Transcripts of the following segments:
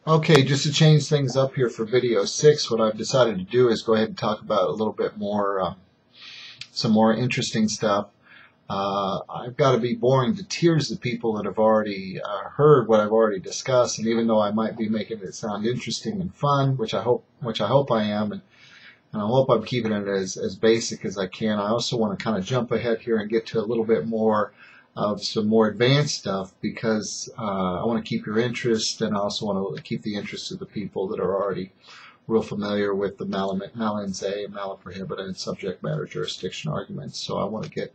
Okay, just to change things up here for video 6, what I've decided to do is go ahead and talk about a little bit more, some more interesting stuff. I've got to be boring to tears the people that have already heard what I've already discussed, and even though I might be making it sound interesting and fun, which I hope I am, and I hope I'm keeping it as basic as I can, I also want to kind of jump ahead here and get to a little bit more of some more advanced stuff because I want to keep your interest, and I also want to keep the interest of the people that are already real familiar with the Malin Z, Mala Prohibita, and subject matter jurisdiction arguments. So I want to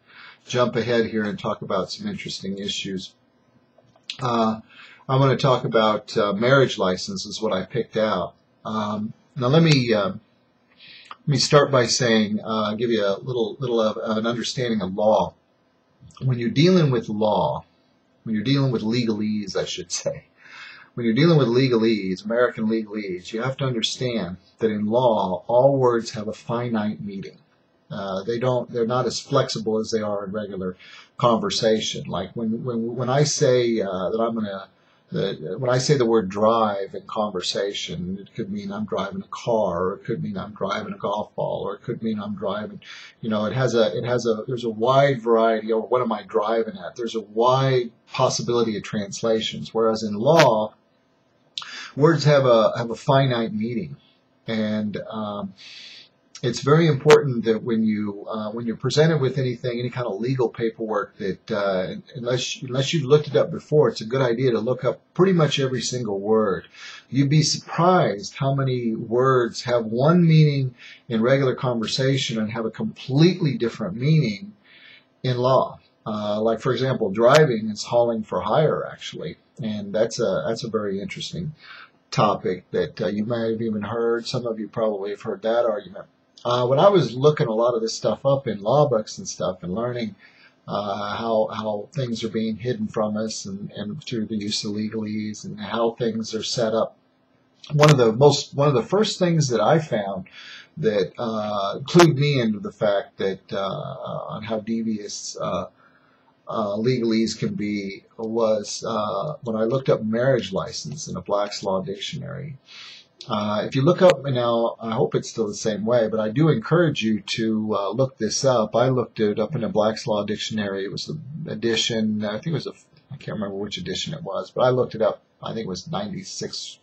jump ahead here and talk about some interesting issues. I'm going to talk about marriage license is what I picked out. Now let me start by saying, give you a little of an understanding of law. When you're dealing with law, when you're dealing with legalese, I should say, when you're dealing with legalese, American legalese, you have to understand that in law, all words have a finite meaning. They're not as flexible as they are in regular conversation. Like when I say when I say the word drive in conversation, it could mean I'm driving a car, or it could mean I'm driving a golf ball, or it could mean I'm driving, there's a wide variety, or what am I driving at? There's a wide possibility of translations, whereas in law, words have a finite meaning. And it's very important that when you're presented with anything, any kind of legal paperwork, that unless you've looked it up before, it's a good idea to look up pretty much every single word. You'd be surprised how many words have one meaning in regular conversation and have a completely different meaning in law. Like for example, driving is hauling for hire, actually, and that's a very interesting topic that you may have even heard. Some of you probably have heard that argument. When I was looking a lot of this stuff up in law books and stuff and learning how things are being hidden from us and through the use of legalese and how things are set up, one of the first things that I found that clued me into the fact that on how devious legalese can be was when I looked up marriage license in a Black's Law Dictionary. If you look up now, I hope it's still the same way, but I do encourage you to look this up. I looked it up in a Black's Law Dictionary. It was the edition, I think it was I can't remember which edition it was, but I looked it up. I think it was 96.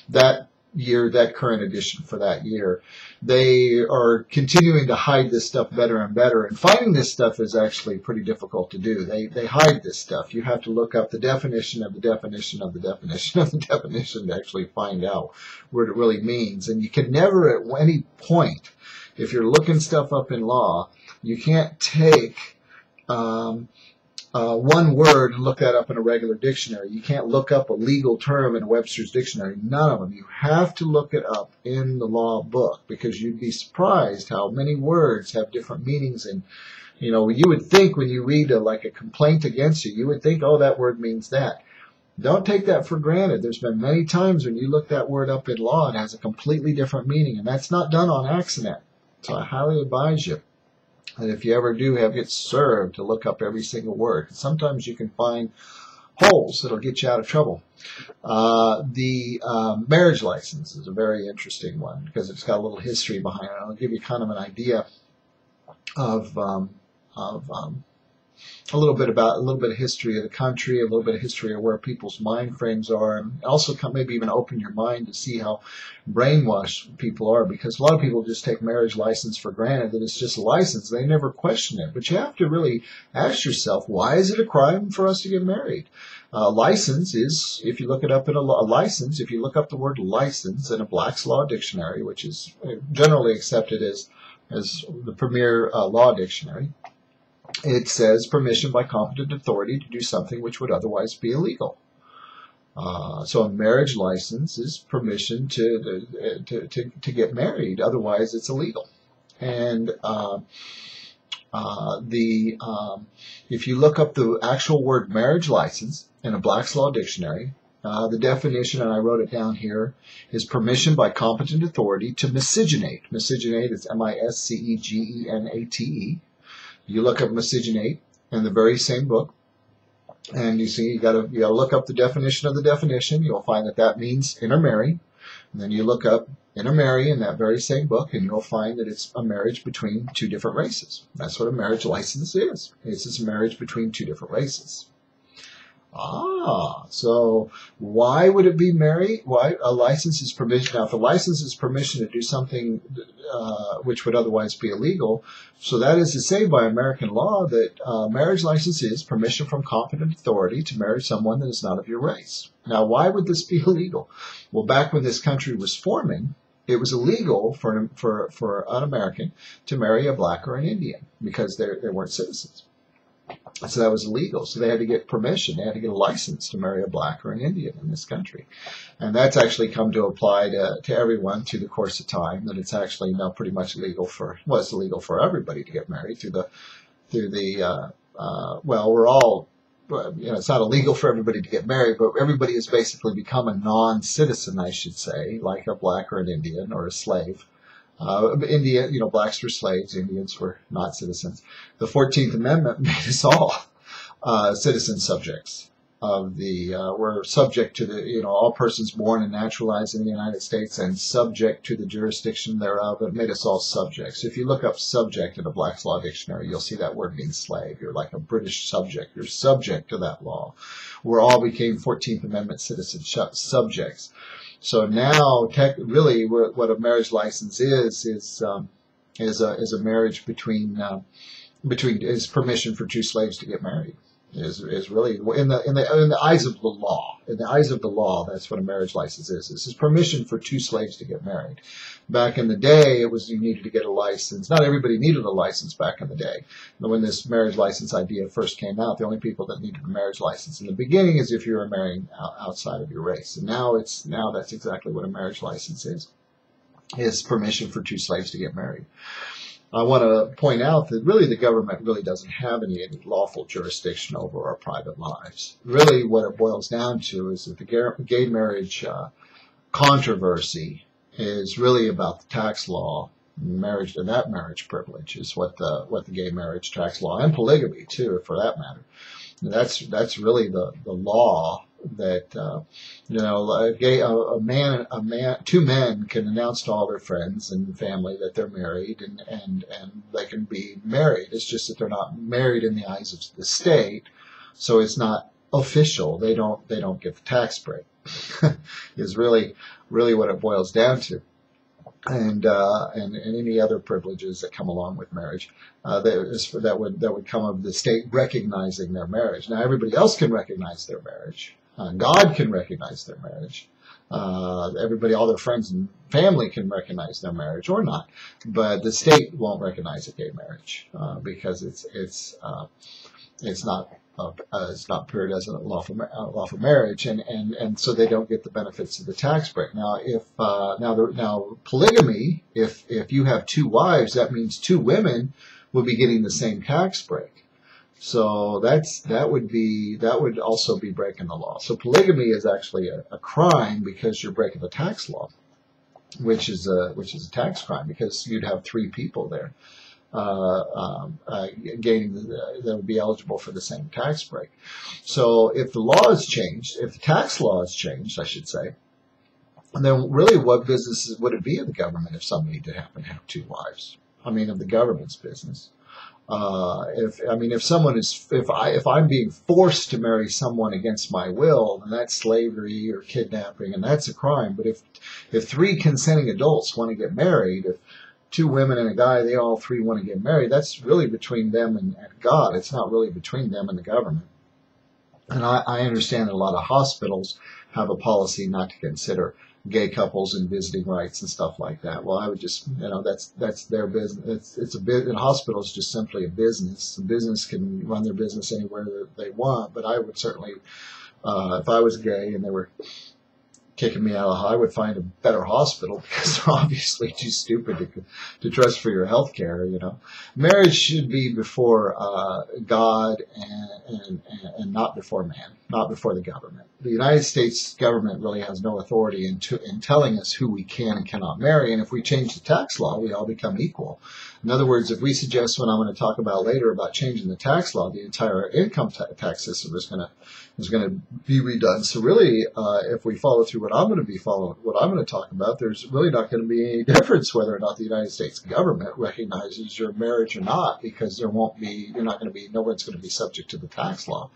That year, that current edition for that year. They are continuing to hide this stuff better and better, and finding this stuff is actually pretty difficult to do. They hide this stuff. You have to look up the definition of the definition of the definition of the definition to actually find out what it really means. And you can never at any point, if you're looking stuff up in law, you can't take one word and look that up in a regular dictionary. You can't look up a legal term in a Webster's dictionary. None of them. You have to look it up in the law book, because you'd be surprised how many words have different meanings. And you would think when you read like a complaint against you, you would think, oh, that word means that. Don't take that for granted. There's been many times when you look that word up in law, it has a completely different meaning, and that's not done on accident. So I highly advise you. And if you ever do get served, to look up every single word. Sometimes you can find holes that'll get you out of trouble. The marriage license is a very interesting one because it's got a little history behind it. I'll give you kind of an idea of a little bit of history of the country, a little bit of history of where people's mind frames are, and also maybe even open your mind to see how brainwashed people are, because a lot of people just take marriage license for granted, that it's just a license. They never question it. But you have to really ask yourself, why is it a crime for us to get married? License is, if you look it up in a license, if you look up the word license in a Black's Law Dictionary, which is generally accepted as the premier law dictionary, it says permission by competent authority to do something which would otherwise be illegal. So a marriage license is permission to get married, otherwise it's illegal. And if you look up the actual word marriage license in a Black's Law Dictionary, the definition, and I wrote it down here, is permission by competent authority to miscegenate. Miscegenate is M-I-S-C-E-G-E-N-A-T-E. You look up miscegenate in the very same book, And you see, you gotta look up the definition of the definition. You'll find that that means intermarry. And then you look up intermarry in that very same book, and you'll find that it's a marriage between two different races. That's what a marriage license is. It's a marriage between two different races. So why would it be married? Why a license is permission? Now, if a license is permission to do something which would otherwise be illegal, so that is to say by American law that marriage license is permission from competent authority to marry someone that is not of your race. Now, why would this be illegal? Well, back when this country was forming, it was illegal for an American to marry a black or an Indian because they weren't citizens. So that was illegal. So they had to get permission. They had to get a license to marry a black or an Indian in this country. And that's actually come to apply to everyone through the course of time, that it's actually now pretty much legal for, well, it's illegal for everybody to get married well, we're all, it's not illegal for everybody to get married, but everybody has basically become a non-citizen, I should say, like a black or an Indian or a slave. India, blacks were slaves, Indians were not citizens. The 14th Amendment made us all citizen subjects of we're subject to all persons born and naturalized in the United States and subject to the jurisdiction thereof. It made us all subjects. If you look up subject in a Black's Law Dictionary, you'll see that word means slave. You're like a British subject. You're subject to that law. We all became 14th Amendment citizen subjects. So now, really, what a marriage license is a marriage between is permission for two slaves to get married. Is really in the eyes of the law. In the eyes of the law, that's what a marriage license is. This is permission for two slaves to get married. Back in the day, it was you needed to get a license. Not everybody needed a license back in the day. When this marriage license idea first came out, the only people that needed a marriage license in the beginning is if you were marrying outside of your race. And now that's exactly what a marriage license is permission for two slaves to get married. I want to point out that really the government really doesn't have any lawful jurisdiction over our private lives. Really what it boils down to is that the gay marriage controversy is really about the tax law. Marriage and that marriage privilege is what the gay marriage tax law, and polygamy too, for that matter. And that's really the law that two men can announce to all their friends and family that they're married, and they can be married. It's just that they're not married in the eyes of the state, so it's not official. They don't get the tax break. Is really what it boils down to. And any other privileges that come along with marriage that would come of the state recognizing their marriage. Now everybody else can recognize their marriage. God can recognize their marriage. Everybody, all their friends and family can recognize their marriage or not, but the state won't recognize a gay marriage because it's not paired as a lawful marriage, and so they don't get the benefits of the tax break. Now, now polygamy, if you have two wives, that means two women will be getting the same tax break. So that would also be breaking the law. So polygamy is actually a crime because you're breaking the tax law, which is a tax crime because you'd have three people there. That would be eligible for the same tax break. So if the law has changed, if the tax law has changed, I should say, then really what business would it be of the government if somebody did happen to have two wives? I mean, of the government's business. If I'm being forced to marry someone against my will, then that's slavery or kidnapping, and that's a crime. But if three consenting adults want to get married, if two women and a guy, they all three want to get married, that's really between them and God. It's not really between them and the government. And I understand that a lot of hospitals have a policy not to consider gay couples and visiting rights and stuff like that. Well, I would just, that's their business. It's a bit, and hospital is just simply a business. The business can run their business anywhere that they want, but I would certainly, if I was gay and they were kicking me out, I would find a better hospital because they're obviously too stupid to trust for your health care. Marriage should be before God and not before man, not before the government. The United States government really has no authority in telling us who we can and cannot marry, and if we change the tax law, we all become equal. In other words, if we suggest, what I'm going to talk about later, about changing the tax law, the entire income tax system is going to be redone. So really, if we follow through what I'm going to talk about, there's really not going to be any difference whether or not the United States government recognizes your marriage or not, because no one's going to be subject to the tax law.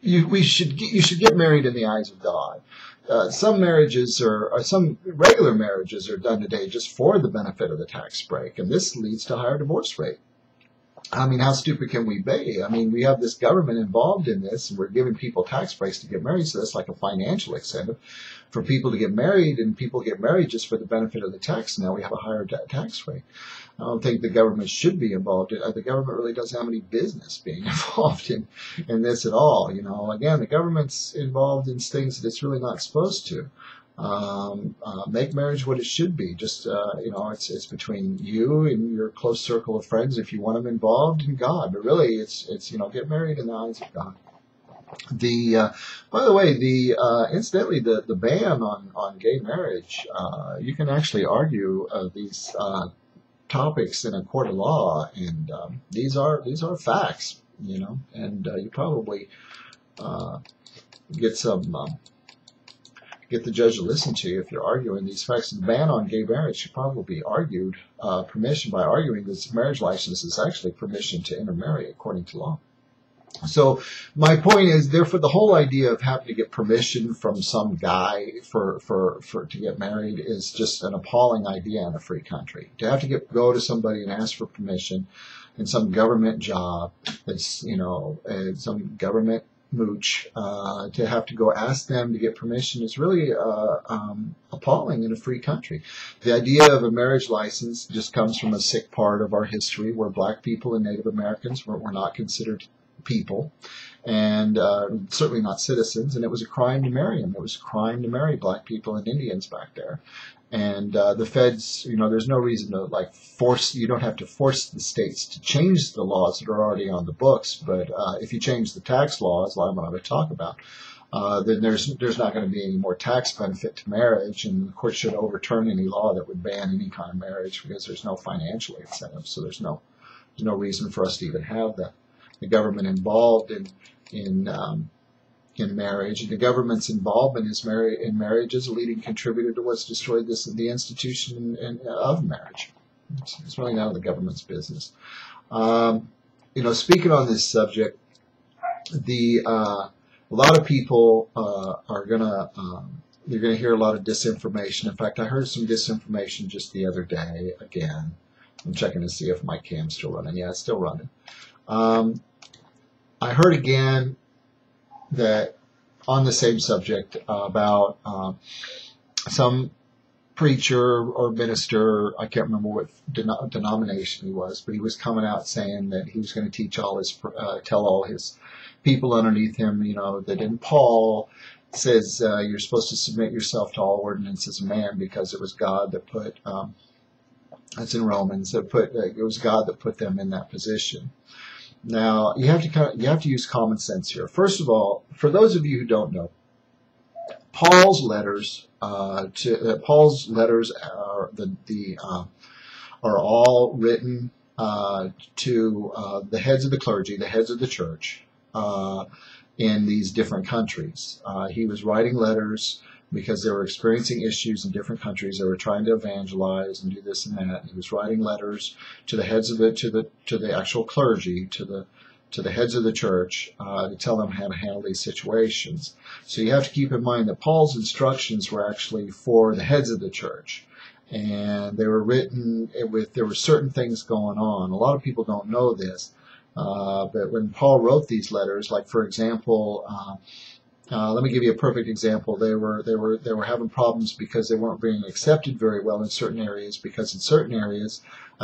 You should get married in the eyes of God. Some marriages some regular marriages are done today just for the benefit of the tax break, and this leads to a higher divorce rate. I mean, how stupid can we be? I mean, we have this government involved in this, and we're giving people tax breaks to get married, so that's like a financial incentive for people to get married, and people get married just for the benefit of the tax. Now we have a higher tax rate. I don't think the government should be involved. The government really doesn't have any business being involved in this at all. Again, the government's involved in things that it's really not supposed to. Make marriage what it should be. Just, it's between you and your close circle of friends if you want them involved, in God. But really, it's get married in the eyes of God. By the way, incidentally, the ban on gay marriage, you can actually argue these topics in a court of law, and these are facts, and you probably get the judge to listen to you if you're arguing these facts. The ban on gay marriage should probably be argued permission by arguing this marriage license is actually permission to intermarry according to law. So my point is, therefore, the whole idea of having to get permission from some guy for to get married is just an appalling idea in a free country. To have to go to somebody and ask for permission in some government job, that's some government mooch, to have to go ask them to get permission is really appalling in a free country. The idea of a marriage license just comes from a sick part of our history where black people and Native Americans were not considered people, and certainly not citizens, and it was a crime to marry them. It was a crime to marry black people and Indians back there. And the feds, there's no reason to force. You don't have to force the states to change the laws that are already on the books. But if you change the tax laws, like I'm going to talk about, then there's not going to be any more tax benefit to marriage, and the court should overturn any law that would ban any kind of marriage, because there's no financial incentive. So there's no reason for us to even have the government involved in marriage. And the government's involvement in marriage is a leading contributor to what's destroyed the institution of marriage. It's really none of the government's business. Speaking on this subject, a lot of people you're gonna hear a lot of disinformation. In fact, I heard some disinformation just the other day. Again, I'm checking to see if my cam's still running. Yeah, it's still running. I heard again that on the same subject about some preacher or minister, I can't remember what denomination he was, but he was coming out saying that he was going to tell all his people underneath him, that in Paul says you're supposed to submit yourself to all ordinances of man, because it was God that put, that's in Romans, it was God that put them in that position. Now, you have to use common sense here. First of all, for those of you who don't know, Paul's letters are all written to the heads of the clergy, the heads of the church in these different countries. He was writing letters because they were experiencing issues in different countries. They were trying to evangelize and do this and that. He was writing letters to the heads of to the actual clergy, to the heads of the church, to tell them how to handle these situations. So you have to keep in mind that Paul's instructions were actually for the heads of the church, and they were written there were certain things going on. A lot of people don't know this, but when Paul wrote these letters, like for example, let me give you a perfect example. They were having problems because they weren't being accepted very well in certain areas, because in certain areas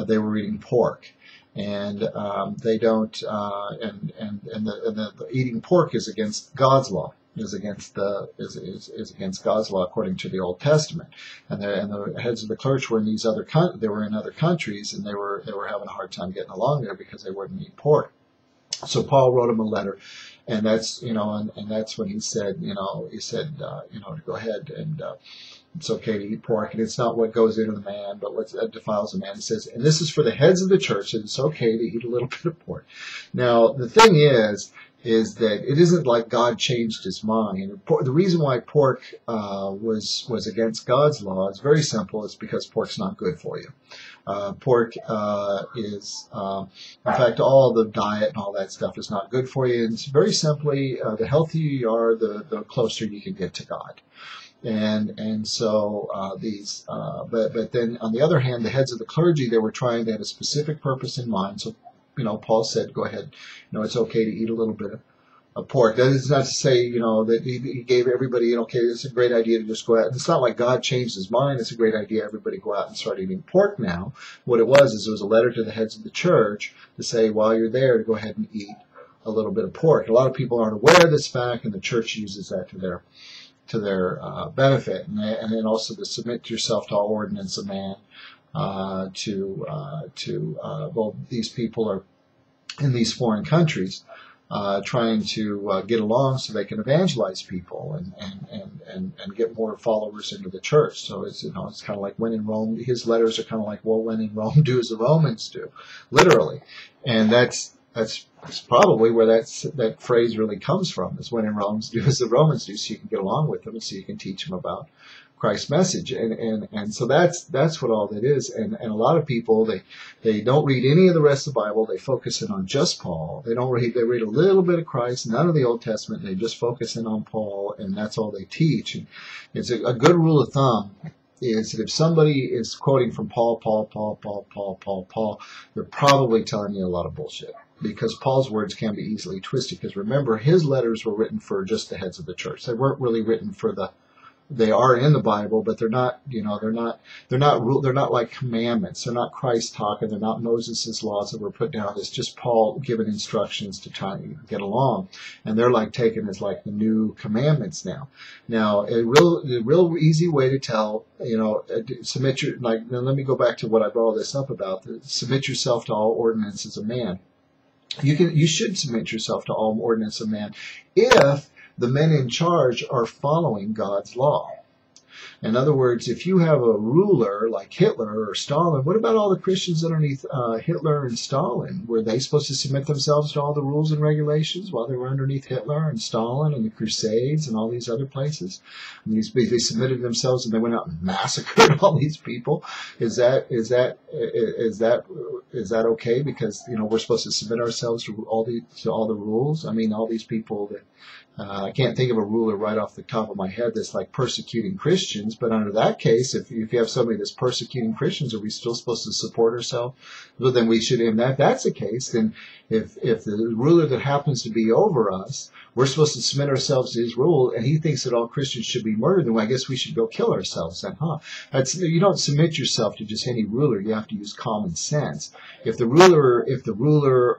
they were eating pork, and they don't the eating pork is against God's law. is against is against God's law according to the Old Testament. And the heads of the church were in these other they were in other countries, and they were having a hard time getting along there because they wouldn't eat pork. So Paul wrote him a letter, and that's and that's when he said to go ahead and it's okay to eat pork, and it's not what goes into the man, but what defiles the man. He says, and this is for the heads of the church, that it's okay to eat a little bit of pork. Now, the thing is that it isn't like God changed his mind. The reason why pork was against God's law is very simple. It's because pork's not good for you. Pork is, in fact, all the diet and all that stuff is not good for you. And it's very simply, the healthier you are, the closer you can get to God. And so but then on the other hand, the heads of the clergy, they had a specific purpose in mind. So Paul said, go ahead, it's okay to eat a little bit of pork. That is not to say that he gave everybody okay, it's a great idea to just go out. It's not like God changed his mind. It's a great idea everybody go out and start eating pork now. What it was a letter to the heads of the church to say, while you're there, to go ahead and eat a little bit of pork. A lot of people aren't aware of this fact, and the church uses that to their benefit, and then also to submit yourself to all ordinance of man. These people are in these foreign countries trying to get along so they can evangelize people and get more followers into the church. So it's kind of like when in Rome. His letters are kind of like, well, when in Rome, do as the Romans do, literally, and that's probably where that phrase really comes from, is when in Rome, do as the Romans do, so you can get along with them and so you can teach them about Christ's message. And so that's what all that is. And a lot of people, they don't read any of the rest of the Bible. They focus in on just Paul. They read a little bit of Christ, none of the Old Testament. They just focus in on Paul, and that's all they teach. And it's a good rule of thumb is that if somebody is quoting from Paul, they're probably telling you a lot of bullshit, because Paul's words can be easily twisted. Because remember, his letters were written for just the heads of the church. They weren't really written for they are in the Bible, but they're not like commandments. They're not Christ talking. They're not Moses' laws that were put down. It's just Paul giving instructions to try and get along, and they're like taken as like the new commandments now. Now, a real easy way to tell, submit your now let me go back to what I brought all this up about. Submit yourself to all ordinances of man. You should submit yourself to all ordinance of man if the men in charge are following God's law. In other words, if you have a ruler like Hitler or Stalin, what about all the Christians underneath Hitler and Stalin? Were they supposed to submit themselves to all the rules and regulations while they were underneath Hitler and Stalin and the Crusades and all these other places? And they submitted themselves, and they went out and massacred all these people. Is that okay? Because we're supposed to submit ourselves to all the rules. I mean, all these people that. I can't think of a ruler right off the top of my head that's like persecuting Christians, but under that case, if you have somebody that's persecuting Christians, are we still supposed to support ourselves? Well, then we should. And that's the case, then if the ruler that happens to be over us, we're supposed to submit ourselves to his rule, and he thinks that all Christians should be murdered, then I guess we should go kill ourselves then, huh? You don't submit yourself to just any ruler. You have to use common sense. If the ruler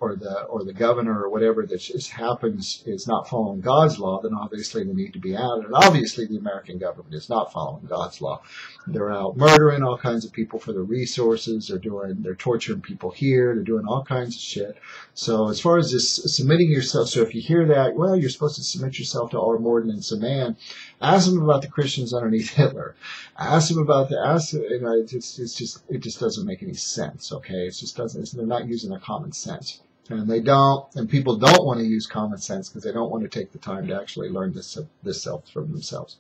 or the governor or whatever that just happens is not following God's law, then obviously they need to be out. And obviously the American government is not following God's law. They're out murdering all kinds of people for their resources. They're torturing people here. They're doing all kinds of shit. So as far as just submitting yourself, so if you hear that, well, you're supposed to submit yourself to all ordinance of man, ask them about the Christians underneath Hitler. Ask them about it just doesn't make any sense. Okay, it just doesn't. They're not using their common sense. And people don't want to use common sense because they don't want to take the time to actually learn this self from themselves.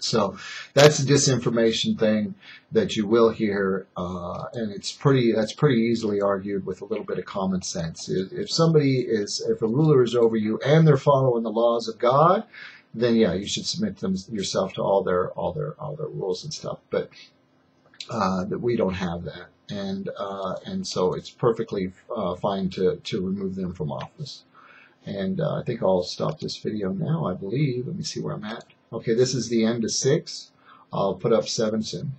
So that's a disinformation thing that you will hear, and that's pretty easily argued with a little bit of common sense. If a ruler is over you and they're following the laws of God, then yeah, you should submit yourself to all their rules and stuff. But that we don't have that. And so it's perfectly fine to remove them from office. And I think I'll stop this video now, I believe. Let me see where I'm at. Okay, this is the end of 6. I'll put up 7 soon.